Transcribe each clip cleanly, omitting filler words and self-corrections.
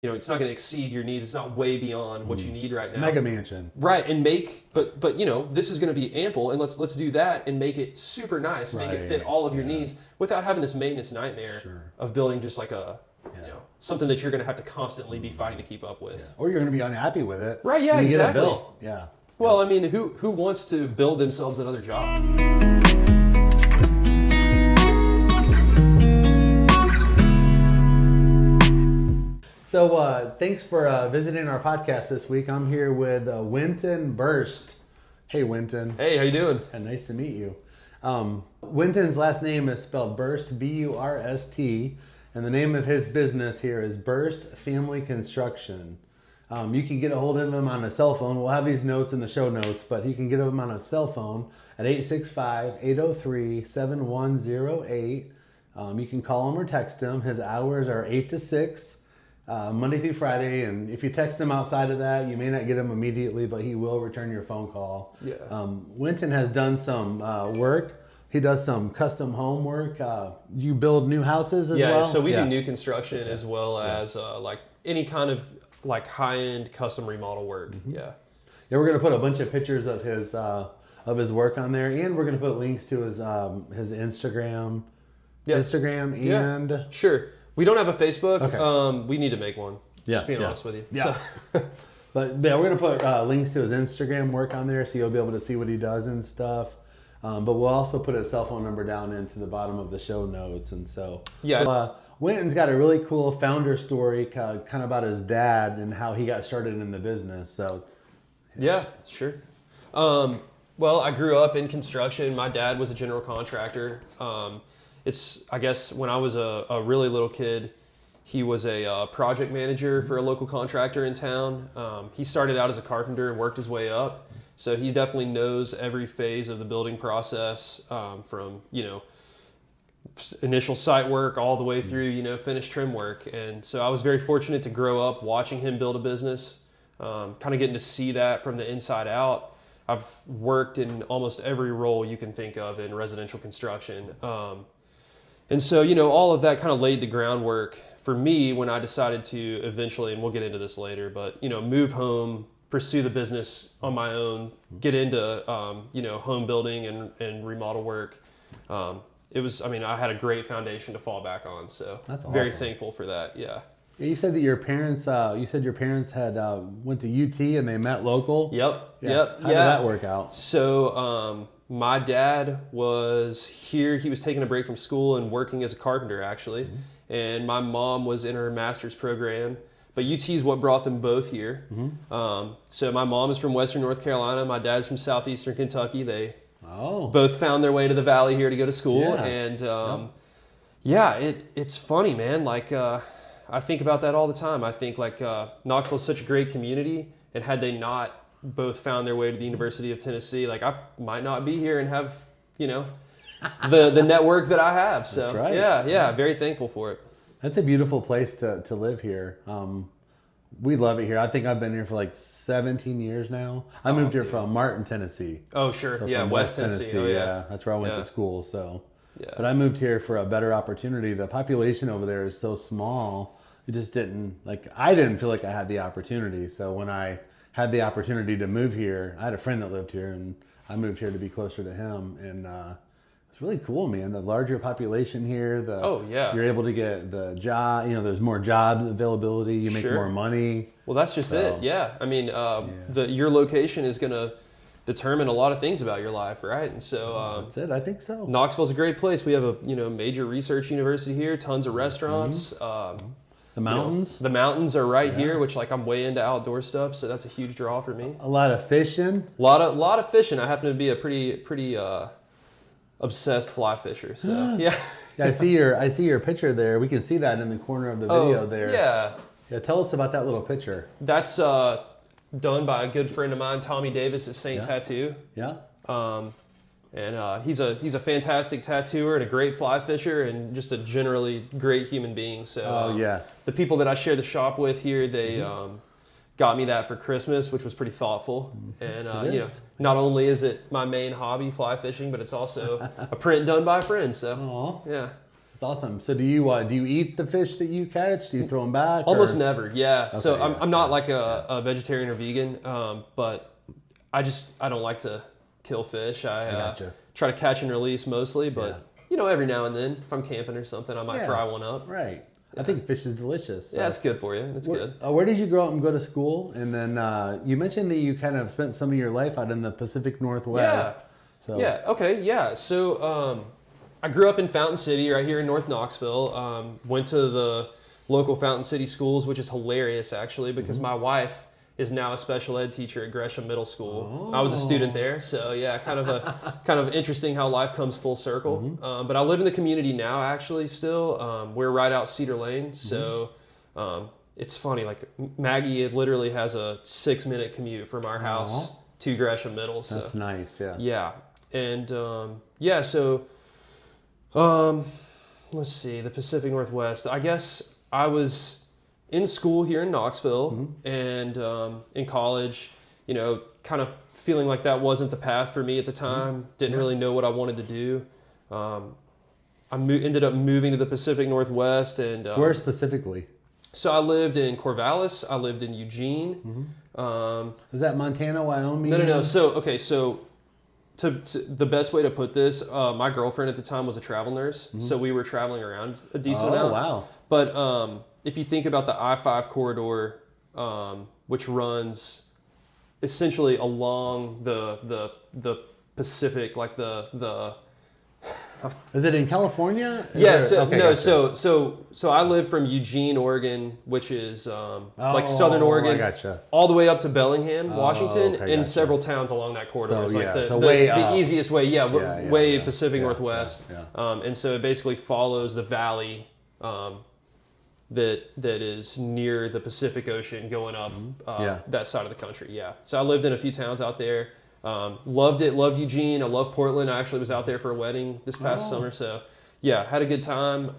it's not going to exceed your needs. It's not way beyond what you need right now. Mega mansion. Right, and but this is going to be ample, and let's do that and make it super nice, make it fit all of your needs without having this maintenance nightmare of building just like something that you're going to have to constantly be fighting to keep up with. Yeah. Or you're going to be unhappy with it. Right, yeah, and you exactly. Get a bill. Yeah. Well, I mean, who wants to build themselves another job? So thanks for visiting our podcast this week. I'm here with Winton Burst. Hey, Winton. Hey, how you doing? And nice to meet you. Winton's last name is spelled Burst, B-U-R-S-T, and the name of his business here is Burst Family Construction. You can get a hold of him on a cell phone. We'll have these notes in the show notes, but you can get him on a cell phone at 865-803-7108. You can call him or text him. His hours are 8 to 6, Monday through Friday. And if you text him outside of that, you may not get him immediately, but he will return your phone call. Yeah. Winton has done some work. He does some custom home work. You build new houses as well? Yeah, so we do new construction as well as like any kind of like high-end custom remodel work. Yeah, we're gonna put a bunch of pictures of his work on there, and we're gonna put links to his Instagram and sure. We don't have a Facebook. Okay. We need to make one. Just being honest with you. Yeah. So. But yeah, we're gonna put links to his Instagram work on there, so you'll be able to see what he does and stuff. But we'll also put his cell phone number down into the bottom of the show notes, and so Winton's got a really cool founder story, kind of about his dad and how he got started in the business. So, yeah, sure. Well, I grew up in construction. My dad was a general contractor. I guess when I was a really little kid, he was a project manager for a local contractor in town. He started out as a carpenter and worked his way up. So he definitely knows every phase of the building process, from, initial site work all the way through, finished trim work. And so I was very fortunate to grow up watching him build a business, kind of getting to see that from the inside out. I've worked in almost every role you can think of in residential construction. And so, all of that kind of laid the groundwork for me when I decided to eventually, and we'll get into this later, but, move home, pursue the business on my own, get into, home building and remodel work. I had a great foundation to fall back on. So that's awesome. Very thankful for that. Yeah. You said that your parents had went to UT and they met local. Yep. Yeah. Yep. How did that work out? So, my dad was here. He was taking a break from school and working as a carpenter, actually. Mm-hmm. And my mom was in her master's program. But UT is what brought them both here. Mm-hmm. So my mom is from Western North Carolina. My dad's from Southeastern Kentucky. They both found their way to the Valley here to go to school. Yeah. And it's funny, man. Like, I think about that all the time. I think Knoxville's such a great community. And had they not both found their way to the University of Tennessee, like I might not be here and have, the network that I have. So that's right. Yeah, very thankful for it. That's a beautiful place to live here. We love it here. I think I've been here for like 17 years now. I moved here from Martin, Tennessee. Oh, sure. So West Tennessee. Oh, yeah. That's where I went to school. So, but I moved here for a better opportunity. The population over there is so small. It just I didn't feel like I had the opportunity. So when I had the opportunity to move here, I had a friend that lived here and I moved here to be closer to him. And, it's really cool, man. The larger population here, you're able to get the job, there's more job availability, you make more money. Well, that's just it. Yeah. I mean, your location is going to determine a lot of things about your life, right? And so that's it. I think so. Knoxville's a great place. We have a major research university here, tons of restaurants. Mm-hmm. The mountains? The mountains are right here, which I'm way into outdoor stuff, so that's a huge draw for me. A lot of fishing? A lot of fishing. I happen to be a pretty obsessed fly fisher. So yeah. I see your picture there. We can see that in the corner of the video there. Yeah. Yeah. Tell us about that little picture. That's done by a good friend of mine, Tommy Davis at Saint Tattoo. Yeah. And he's a fantastic tattooer and a great fly fisher and just a generally great human being. So the people that I share the shop with here, they got me that for Christmas, which was pretty thoughtful. And not only is it my main hobby, fly fishing, but it's also a print done by a friend. So yeah, That's awesome. So do you eat the fish that you catch? Do you throw them back? Almost never. Yeah. Okay, So yeah, I'm not like a vegetarian or vegan, but I don't like to kill fish. I gotcha. try to catch and release mostly, but every now and then if I'm camping or something, I might fry one up. Right. I think fish is delicious. So. Yeah, it's good for you. It's good. Where did you grow up and go to school? And then you mentioned that you kind of spent some of your life out in the Pacific Northwest. Yeah. So. Yeah. Okay. Yeah. So I grew up in Fountain City, right here in North Knoxville. Went to the local Fountain City schools, which is hilarious actually, because my wife is now a special ed teacher at Gresham Middle School. I was a student there, so yeah, kind of interesting how life comes full circle. But I live in the community now, actually. Still, we're right out Cedar Lane, so it's funny. Like Maggie, it literally has a 6-minute commute from our house to Gresham Middle. So that's nice. Yeah. Yeah, and So let's see, the Pacific Northwest. I guess I was in school here in Knoxville and in college, kind of feeling like that wasn't the path for me at the time. Didn't really know what I wanted to do. I ended up moving to the Pacific Northwest. And where specifically? So I lived in Corvallis. I lived in Eugene. Is that Montana, Wyoming? No. So to the best way to put this, my girlfriend at the time was a travel nurse, so we were traveling around a decent amount. Oh, wow. But if you think about the I-5 corridor, which runs essentially along the Pacific, like the Is it in California? So I live from Eugene, Oregon, which is like Southern Oregon, all the way up to Bellingham, Washington, and several towns along that corridor. It's like the easiest way, way Pacific Northwest. And so it basically follows the valley that is near the Pacific Ocean going up that side of the country. Yeah. So I lived in a few towns out there. Loved it. Loved Eugene. I love Portland. I actually was out there for a wedding this past summer. So yeah, had a good time.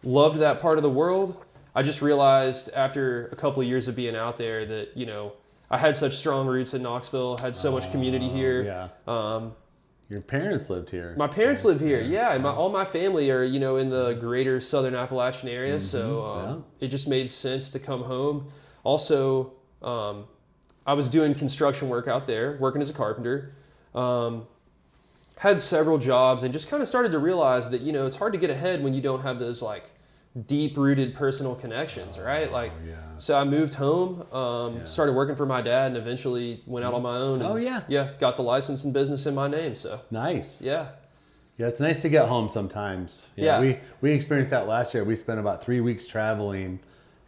Loved that part of the world. I just realized after a couple of years of being out there that, I had such strong roots in Knoxville, had so much community here. Your parents lived here. My parents live here. Yeah. And all my family are, in the greater Southern Appalachian area. So it just made sense to come home. Also, I was doing construction work out there, working as a carpenter. Had several jobs and just kind of started to realize that, it's hard to get ahead when you don't have those like deep-rooted personal connections, right? So I moved home, started working for my dad, and eventually went out on my own. And, got the license and business in my name. So nice. Yeah. Yeah, it's nice to get home sometimes. We experienced that last year. We spent about 3 weeks traveling.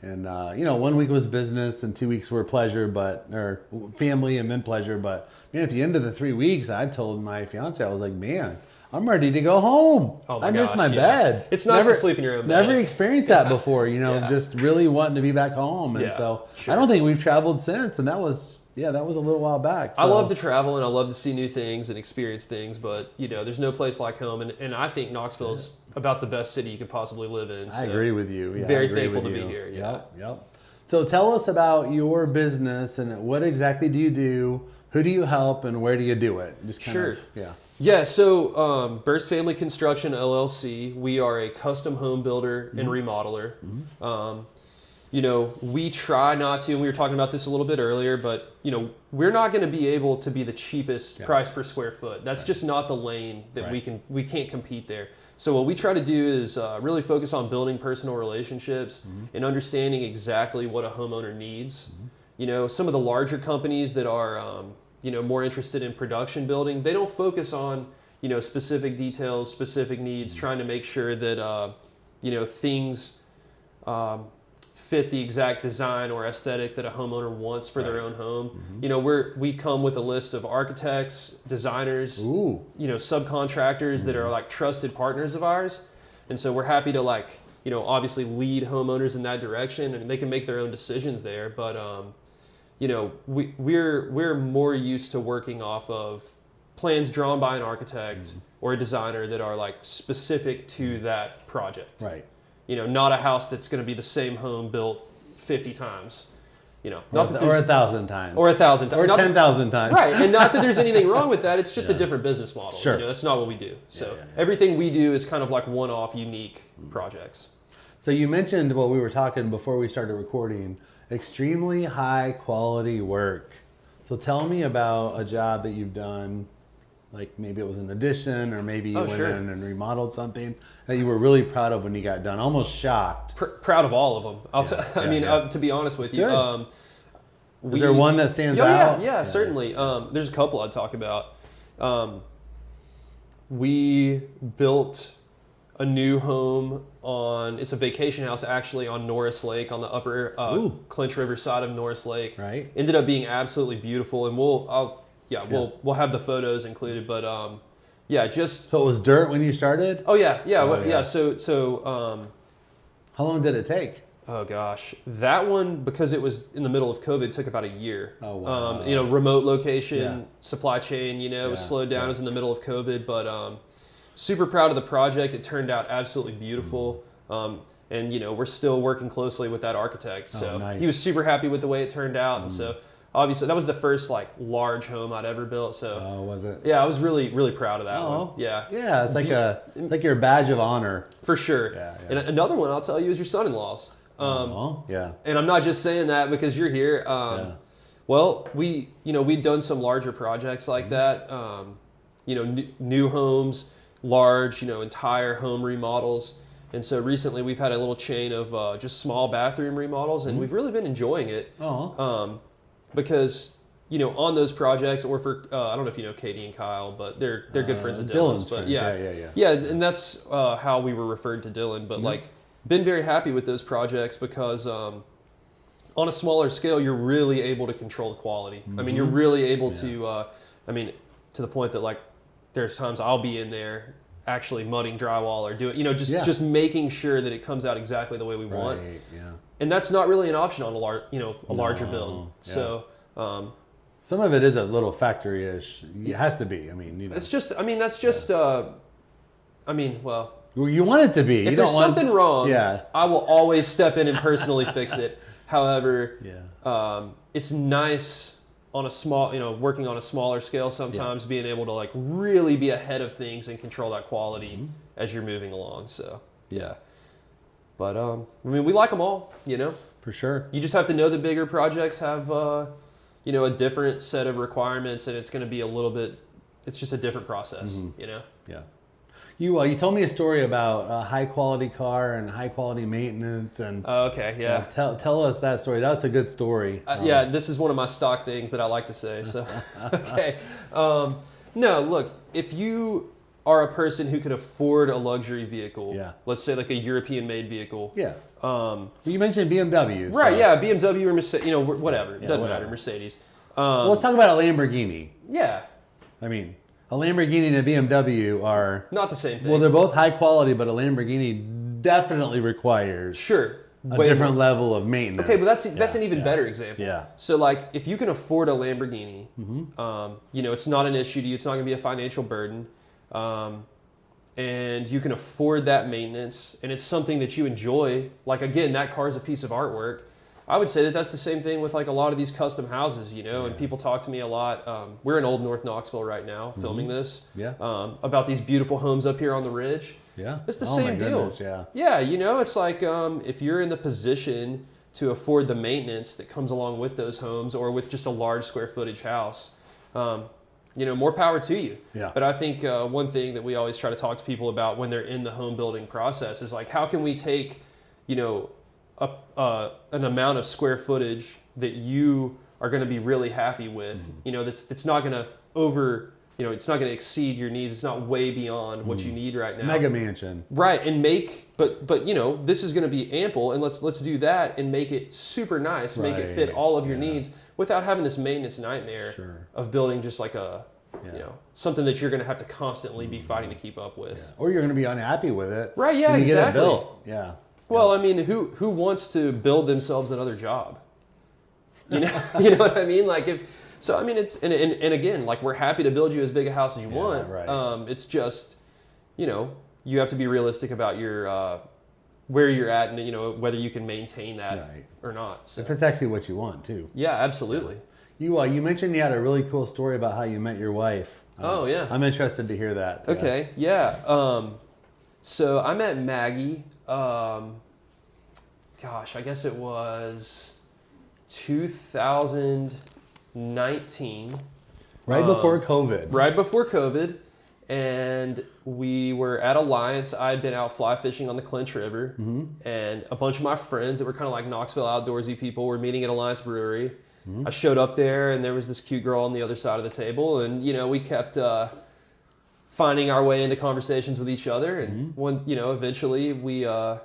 And, 1 week was business and 2 weeks were pleasure, or family and then pleasure. But, man, at the end of the 3 weeks, I told my fiance, I was like, man, I'm ready to go home. I miss my bed. It's nice to sleep in your own bed. Never experienced that before, just really wanting to be back home. And I don't think we've traveled since. And that was a little while back. So. I love to travel and I love to see new things and experience things, but there's no place like home. And I think Knoxville is about the best city you could possibly live in. So I agree with you. Yeah, very thankful to be here. Yeah. Yep. So tell us about your business and what exactly do you do? Who do you help and where do you do it? Just kind of. Yeah, so Burst Family Construction LLC, we are a custom home builder and remodeler. We try not to, and we were talking about this a little bit earlier, but, we're not going to be able to be the cheapest price per square foot. That's just not the lane that we can't compete there. So what we try to do is really focus on building personal relationships and understanding exactly what a homeowner needs. Some of the larger companies that are, more interested in production building, they don't focus on, specific details, specific needs, trying to make sure that, things fit the exact design or aesthetic that a homeowner wants for their own home. We come with a list of architects, designers, subcontractors that are like trusted partners of ours. And so we're happy to obviously lead homeowners in that direction, and they can make their own decisions there. But, we're more used to working off of plans drawn by an architect or a designer that are like specific to that project. Right. Not a house that's going to be the same home built 50 times. not that or 1,000 times. Or 1,000 times. Or 10,000 times. Right, and not that there's anything wrong with that. It's just a different business model. Sure. That's not what we do. So everything we do is kind of like one-off, unique projects. So you mentioned what we were talking before we started recording, extremely high quality work. So tell me about a job that you've done, like maybe it was an addition or maybe you went in and remodeled something that you were really proud of when you got done, almost shocked. Proud of all of them. I mean, to be honest with you. Is there one that stands out? Yeah, certainly. There's a couple I'd talk about. We built a new home it's a vacation house actually on Norris Lake on the upper Clinch River side of Norris Lake. Right. Ended up being absolutely beautiful, and we'll have the photos included, but just. So it was dirt when you started? Oh yeah. So how long did it take? Oh gosh, that one, because it was in the middle of COVID, took about a year. Oh wow. Remote location, supply chain, it was slowed down. It was in the middle of COVID, but super proud of the project. It turned out absolutely beautiful. And we're still working closely with that architect. So nice. He was super happy with the way it turned out. And so obviously that was the first like large home I'd ever built. So was it? Yeah, I was really, really proud of that one. Yeah. Yeah, it's like your badge of honor. For sure. Yeah. And another one I'll tell you is your son-in-law's. Yeah. And I'm not just saying that because you're here. Well, we'd done some larger projects like that. New homes, large, entire home remodels. And so recently we've had a little chain of just small bathroom remodels, and we've really been enjoying it. Because on those projects, or for I don't know if you know Katie and Kyle, but they're good friends of Dylan's. But friends. Yeah, and that's how we were referred to Dylan. But been very happy with those projects because on a smaller scale, you're really able to control the quality. I mean, you're really able to. To the point that like there's times I'll be in there actually mudding drywall or doing, just making sure that it comes out exactly the way we want. Yeah. And that's not really an option on a larger build. Yeah. So some of it is a little factory-ish. It has to be. It's just. That's just. Well, you want it to be. If there's something wrong, I will always step in and personally fix it. However, it's nice on a small, working on a smaller scale sometimes, being able to like really be ahead of things and control that quality as you're moving along. So but we like them all, For sure. You just have to know the bigger projects have a different set of requirements, and it's going to be it's just a different process, Yeah. You told me a story about a high quality car and high quality maintenance and. Tell us that story. That's a good story. This is one of my stock things that I like to say. So, okay. No, look, if you are a person who can afford a luxury vehicle, let's say like a European made vehicle. Yeah. You mentioned BMW. Right. So. Yeah. BMW or Mercedes, whatever. It doesn't matter. Mercedes. Well, let's talk about a Lamborghini. Yeah. A Lamborghini and a BMW are not the same thing. Well, they're both high quality, but a Lamborghini definitely requires a different level of maintenance. Okay, but that's an even better example. Yeah. So like, if you can afford a Lamborghini, it's not an issue to you. It's not going to be a financial burden, and you can afford that maintenance, and it's something that you enjoy. Like again, that car is a piece of artwork. I would say that that's the same thing with like a lot of these custom houses, and people talk to me a lot. We're in Old North Knoxville right now filming this about these beautiful homes up here on the ridge. Yeah. It's the same deal. Goodness, it's like if you're in the position to afford the maintenance that comes along with those homes or with just a large square footage house, more power to you. Yeah. But I think one thing that we always try to talk to people about when they're in the home building process is like, how can we take, an amount of square footage that you are going to be really happy with, that's not going to it's not going to exceed your needs. It's not way beyond what you need right now. Mega mansion. Right. And but this is going to be ample, and let's do that and make it super nice, make it fit all of your needs without having this maintenance nightmare of building just like something that you're going to have to constantly be fighting to keep up with. Yeah. Or you're going to be unhappy with it. Right. Yeah, when you exactly. Get it built. Yeah. Well, who wants to build themselves another job? You know what I mean? Like it's and again, like we're happy to build you as big a house as you want. Right. It's just, you have to be realistic about your where you're at and, you know, whether you can maintain that Right. or not. So If it's actually what you want too. yeah, absolutely. You mentioned you had a really cool story about how you met your wife. Oh, yeah. I'm interested to hear that. Okay, yeah. So I met Maggie, gosh, I guess it was 2019. Right before COVID. Right before COVID. And we were at Alliance. I had been out fly fishing on the Clinch River. And a bunch of my friends that were kind of like Knoxville outdoorsy people were meeting at Alliance Brewery. I showed up there, and there was this cute girl on the other side of the table. And, you know, we kept finding our way into conversations with each other. And when, you know, eventually we, I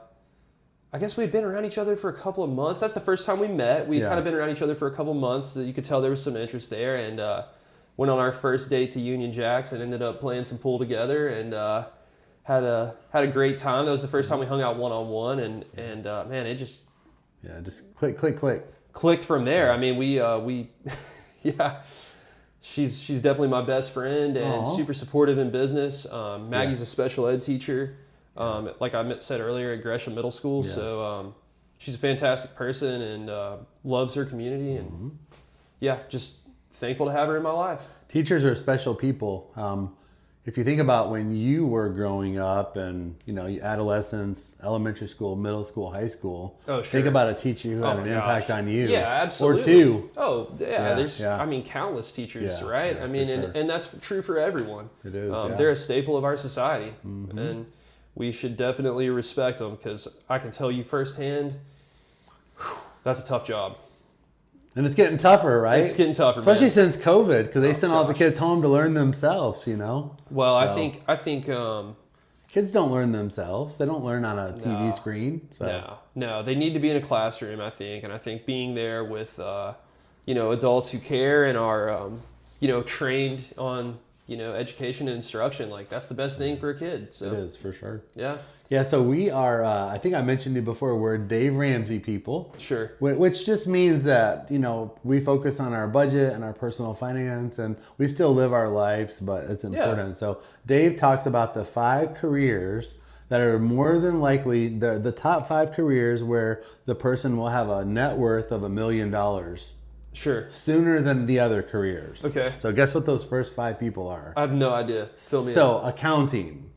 guess we had been around each other for a couple of months. That's the first time we met. We had kind of been around each other for a couple of months. So you could tell there was some interest there. And went on our first date to Union Jacks and ended up playing some pool together and had a great time. That was the first time we hung out one-on-one. And man, it just... Yeah, just click. Clicked from there. I mean, we yeah. She's definitely my best friend and super supportive in business. Maggie's a special ed teacher, like I said earlier, at Gresham Middle School. Yeah. So she's a fantastic person and loves her community. And yeah, just thankful to have her in my life. Teachers are special people. If you think about when you were growing up and, you know, adolescence, elementary school, middle school, high school, think about a teacher who had an impact on you. Yeah, absolutely. Or two. Oh, yeah. There's, I mean, countless teachers, right? I mean, and that's true for everyone. It is, They're a staple of our society. And we should definitely respect them because I can tell you firsthand, that's a tough job. And it's getting tougher, right? It's getting tougher, especially since COVID, because they sent all the kids home to learn themselves. You know. Well, so, I think kids don't learn themselves. They don't learn on a TV screen. So. No, they need to be in a classroom. I think, and I think being there with you know, adults who care and are you know, trained on, you know, education and instruction, like that's the best thing for a kid. So it is for sure. Yeah. Yeah, so we are, I think I mentioned it before, we're Dave Ramsey people. Sure. Which just means that, you know, we focus on our budget and our personal finance and we still live our lives, but it's important. Yeah. So Dave talks about the 5 careers that are more than likely the top 5 careers where the person will have a net worth of $1 million. Sure. Sooner than the other careers. Okay. So guess what those first 5 people are? I have no idea. Fill me in. So accounting.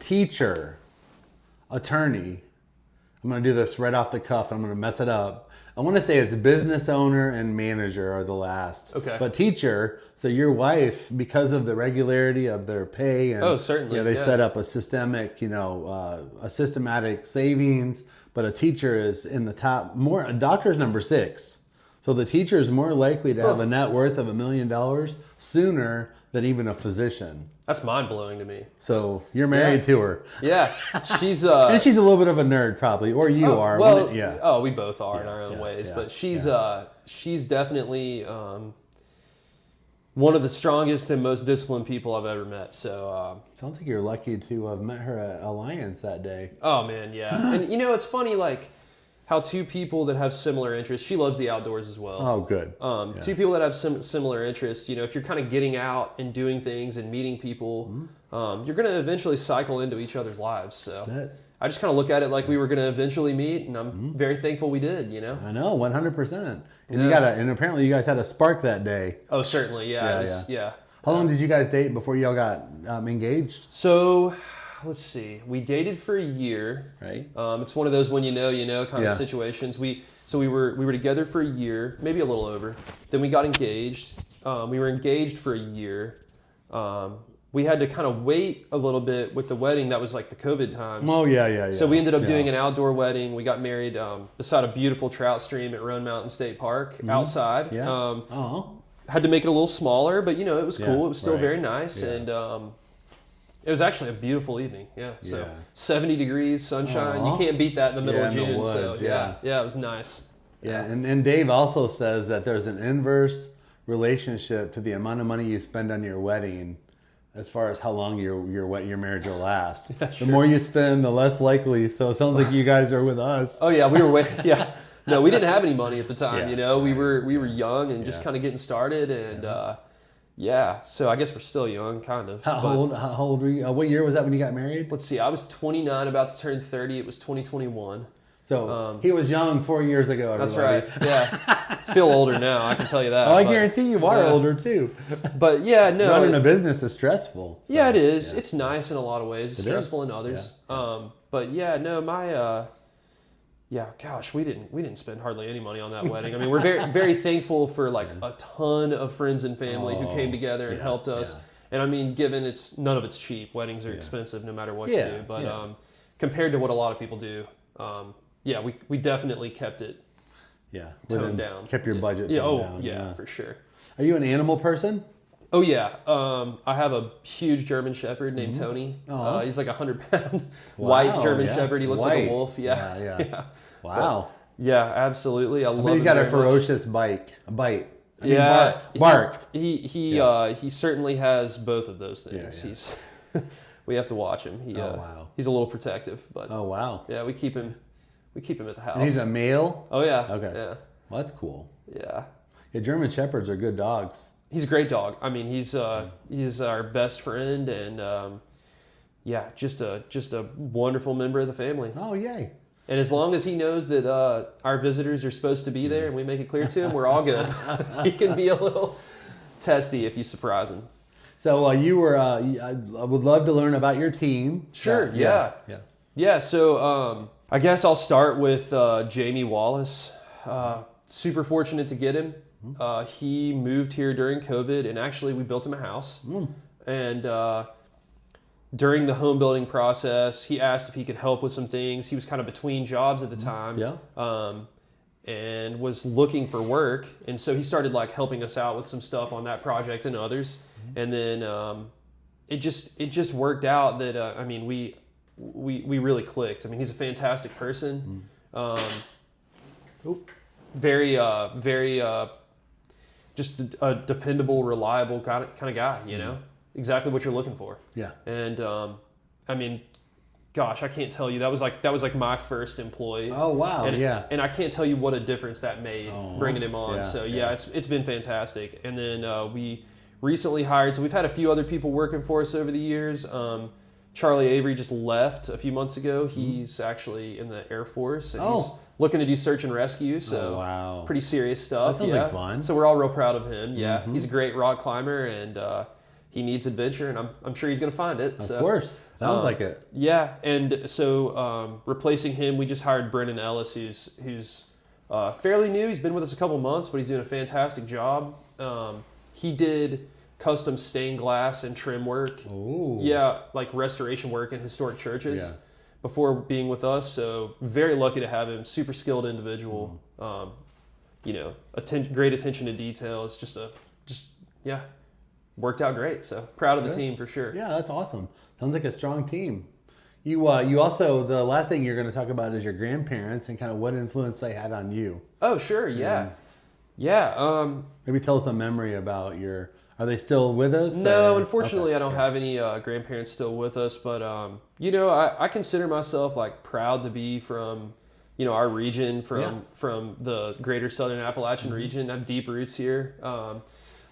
Teacher, attorney. I'm going to do this right off the cuff. I'm going to mess it up. I want to say it's business owner and manager are the last. Okay. But teacher, so your wife, because of the regularity of their pay, and certainly, they set up a systemic, you know, a systematic savings. But a teacher is in the top. A doctor's number 6. So the teacher is more likely to have a net worth of $1 million sooner than even a physician. That's mind-blowing to me. So you're married to her. Yeah. She's and she's a little bit of a nerd probably, or you are. Well, we both are in our own ways, but she's definitely one of the strongest and most disciplined people I've ever met. So sounds like you're lucky to have met her at Alliance that day. Oh man, yeah. And you know, it's funny, like how 2 people that have similar interests, she loves the outdoors as well. Oh, good. 2 people that have similar interests, you know, if you're kind of getting out and doing things and meeting people, you're going to eventually cycle into each other's lives. So I just kind of look at it like we were going to eventually meet, and I'm very thankful we did, you know? I know, 100%. And and apparently you guys had a spark that day. Oh, certainly, yeah. How long did you guys date before y'all got engaged? So... let's see. We dated for a year. Right. It's one of those when you know kind of situations. We were together for a year, maybe a little over. Then we got engaged. We were engaged for a year. We had to kind of wait a little bit with the wedding. That was like the COVID times. Oh yeah. So we ended up doing an outdoor wedding. We got married beside a beautiful trout stream at Roan Mountain State Park outside. Yeah. Had to make it a little smaller, but you know it was cool. It was still very nice and. It was actually a beautiful evening, So 70 degrees, sunshine. You can't beat that in the middle of June. In the woods, so it was nice. Yeah, and Dave also says that there's an inverse relationship to the amount of money you spend on your wedding as far as how long your marriage will last. The more you spend, the less likely. So it sounds like you guys are with us. Oh yeah, we were No, we didn't have any money at the time, you know. We were young and just kind of getting started and Yeah, so I guess we're still young, kind of. How old were you? What year was that when you got married? Let's see, I was 29, about to turn 30. It was 2021. So he was young 4 years ago, everybody. That's right, yeah. Feel older now, I can tell you that. I guarantee you are older too. But yeah, no. Running a business is stressful. So, yeah, it is. Yeah. It's nice in a lot of ways. It's stressful in others. Yeah. But yeah, no, yeah, gosh, we didn't spend hardly any money on that wedding. I mean, we're very very thankful for like a ton of friends and family who came together and helped us. Yeah. And I mean, given none of it's cheap. Weddings are expensive no matter what you do. But compared to what a lot of people do, yeah, we definitely kept it toned down. Kept your budget toned down. Yeah, for sure. Are you an animal person? Oh yeah, I have a huge German Shepherd named Tony. He's like 100-pound white German Shepherd. He looks like a wolf. Yeah. Wow. But, yeah, absolutely. I love him. He's got a ferocious bite. Bark. He certainly has both of those things. Yeah. We have to watch him. He's a little protective, but yeah, we keep him at the house. And he's a male? Oh yeah. Okay. Yeah. Well, that's cool. Yeah. Yeah, German Shepherds are good dogs. He's a great dog. I mean, he's our best friend, and just a wonderful member of the family. Oh, yay! And as long as he knows that our visitors are supposed to be there, and we make it clear to him, we're all good. He can be a little testy if you surprise him. So you were. I would love to learn about your team. Sure. Yeah. So I guess I'll start with Jamie Wallace. Super fortunate to get him. He moved here during COVID, and actually we built him a house. And during the home building process, he asked if he could help with some things. He was kind of between jobs at the time, and was looking for work. And so he started like helping us out with some stuff on that project and others. And then it just worked out that I mean we really clicked. I mean, he's a fantastic person. Very just a dependable, reliable kind of guy, you know, exactly what you're looking for. Yeah. And I mean, gosh, I can't tell you, that was like my first employee. Oh wow. And I can't tell you what a difference that made bringing him on. So it's been fantastic. And then we recently hired, so we've had a few other people working for us over the years. Charlie Avery just left a few months ago. He's actually in the Air Force, and he's looking to do search and rescue. So pretty serious stuff. That sounds like fun. So we're all real proud of him. Yeah, he's a great rock climber, and he needs adventure, and I'm sure he's going to find it. Of course, sounds like it. Yeah, and so replacing him, we just hired Brennan Ellis, who's fairly new. He's been with us a couple months, but he's doing a fantastic job. He did custom stained glass and trim work. Ooh. Yeah, like restoration work in historic churches before being with us. So very lucky to have him. Super skilled individual. Great attention to detail. It's just worked out great. So proud of the team for sure. Yeah, that's awesome. Sounds like a strong team. You also, the last thing you're going to talk about is your grandparents and kind of what influence they had on you. Oh, sure. Yeah. Maybe tell us a memory about are they still with us? No, unfortunately, I don't have any grandparents still with us. But, I consider myself like proud to be from, our region, from the greater Southern Appalachian region. I have deep roots here.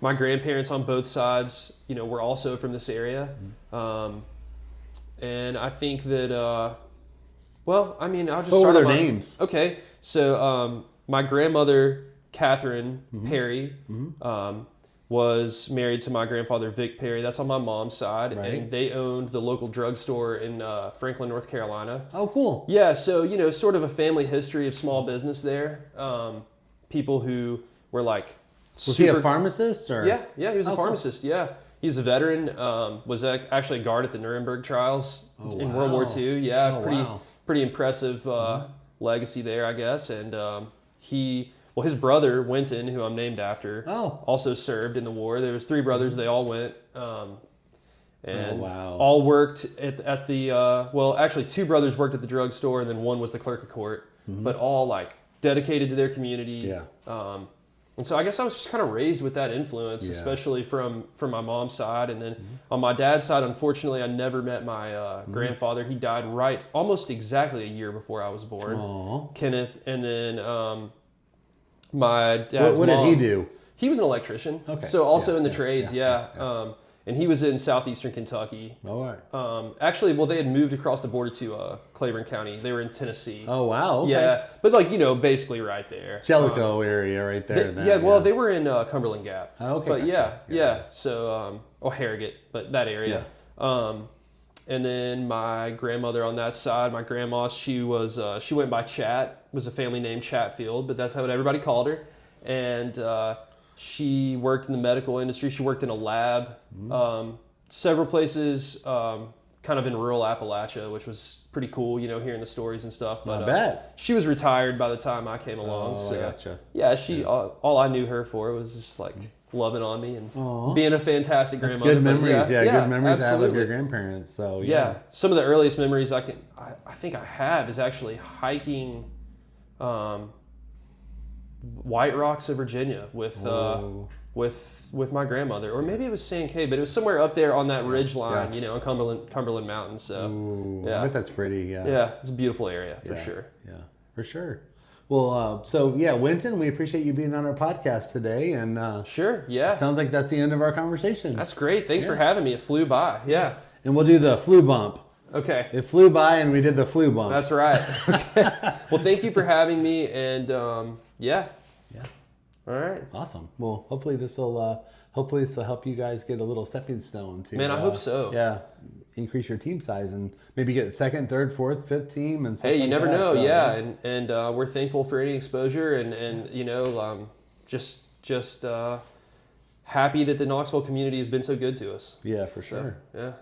My grandparents on both sides, were also from this area. And I think that, I'll just start with their names. Okay. So my grandmother, Catherine Perry, was married to my grandfather, Vic Perry. That's on my mom's side. Right. And they owned the local drugstore in Franklin, North Carolina. Oh, cool. Yeah, so, sort of a family history of small business there. People who were like Was he a pharmacist? Or? Yeah, he was a pharmacist, cool. Yeah. He's a veteran, was actually a guard at the Nuremberg trials in World War II. Yeah, pretty impressive legacy there, I guess. And his brother, Winton, who I'm named after, also served in the war. There was 3 brothers, they all went. All worked at the, actually 2 brothers worked at the drugstore, and then one was the clerk of court, but all like dedicated to their community. Yeah. And so I guess I was just kind of raised with that influence, especially from my mom's side. And then on my dad's side, unfortunately, I never met my grandfather. He died almost exactly a year before I was born, Kenneth. And then my dad's What did he do? He was an electrician. Okay. So also Yeah, in the yeah, trades, yeah. And he was in southeastern Kentucky. All right. Actually, well, they had moved across the border to Claiborne County. They were in Tennessee. Oh, wow. Okay. Yeah, but like, you know, basically right there. Jellicoe area right there. They were in Cumberland Gap. Oh, okay. But Gotcha. yeah. So, Harrogate, but that area. Yeah. And then my grandmother on that side, my grandma, she went by Chat, was a family named Chatfield, but that's how everybody called her. And she worked in the medical industry. She worked in a lab, several places, kind of in rural Appalachia, which was pretty cool, you know, hearing the stories and stuff. But I bet. she was retired by the time I came along. Oh, so I gotcha. yeah, all I knew her for was just like loving on me and being a fantastic That's grandmother. good memories. Good memories to have of absolutely. your grandparents. So Yeah, some of the earliest memories I think I have is actually hiking White Rocks of Virginia with my grandmother, or maybe it was San K, but it was somewhere up there on that ridge line, you know, in Cumberland Mountains. So I bet that's pretty. Yeah, it's a beautiful area for sure. Yeah, for sure. Well, Winton, we appreciate you being on our podcast today, and sure, yeah. Sounds like that's the end of our conversation. That's great. Thanks for having me. It flew by. Yeah. And we'll do the flu bump. Okay. It flew by, and we did the flu bump. That's right. Okay. Well, thank you for having me, and yeah. All right. Awesome. Well, hopefully this will help you guys get a little stepping stone to. Man, I hope so. Yeah, increase your team size and maybe get second, third, fourth, fifth team and stuff. Hey, you like never that. know. So, yeah, and we're thankful for any exposure, and you know, just happy that the Knoxville community has been so good to us. Yeah, for sure. So, yeah.